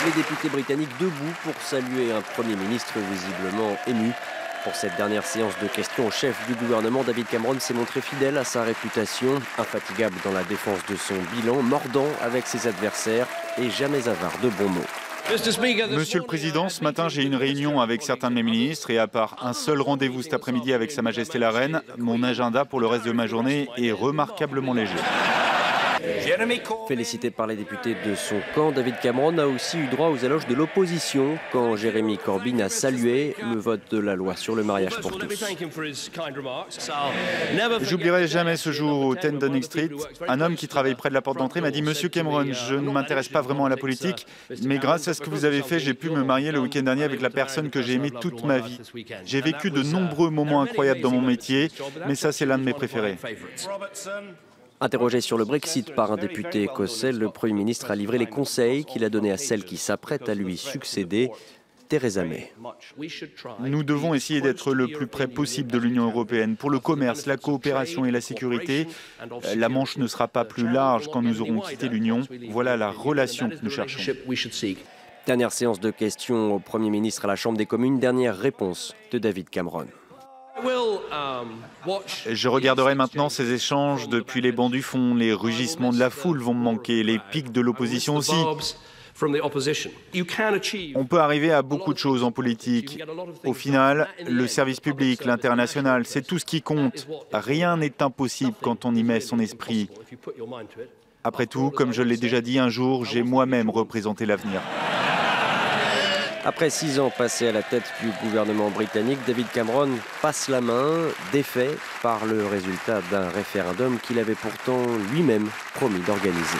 Les députés britanniques debout pour saluer un Premier ministre visiblement ému. Pour cette dernière séance de questions au chef du gouvernement, David Cameron s'est montré fidèle à sa réputation, infatigable dans la défense de son bilan, mordant avec ses adversaires et jamais avare de bons mots. Monsieur le Président, ce matin j'ai eu une réunion avec certains de mes ministres et à part un seul rendez-vous cet après-midi avec Sa Majesté la Reine, mon agenda pour le reste de ma journée est remarquablement léger. Félicité par les députés de son camp, David Cameron a aussi eu droit aux éloges de l'opposition quand Jeremy Corbyn a salué le vote de la loi sur le mariage pour tous. J'oublierai jamais ce jour au 10 Downing Street. Un homme qui travaille près de la porte d'entrée m'a dit « Monsieur Cameron, je ne m'intéresse pas vraiment à la politique, mais grâce à ce que vous avez fait, j'ai pu me marier le week-end dernier avec la personne que j'ai aimée toute ma vie. J'ai vécu de nombreux moments incroyables dans mon métier, mais ça c'est l'un de mes préférés. » Interrogé sur le Brexit par un député écossais, le Premier ministre a livré les conseils qu'il a donnés à celle qui s'apprête à lui succéder, Theresa May. Nous devons essayer d'être le plus près possible de l'Union européenne. Pour le commerce, la coopération et la sécurité, la Manche ne sera pas plus large quand nous aurons quitté l'Union. Voilà la relation que nous cherchons. Dernière séance de questions au Premier ministre à la Chambre des communes, dernière réponse de David Cameron. Je regarderai maintenant ces échanges depuis les bancs du fond. Les rugissements de la foule vont me manquer, les pics de l'opposition aussi. On peut arriver à beaucoup de choses en politique. Au final, le service public, l'international, c'est tout ce qui compte. Rien n'est impossible quand on y met son esprit. Après tout, comme je l'ai déjà dit un jour, j'ai moi-même représenté l'avenir. Après 6 ans passés à la tête du gouvernement britannique, David Cameron passe la main, défait par le résultat d'un référendum qu'il avait pourtant lui-même promis d'organiser.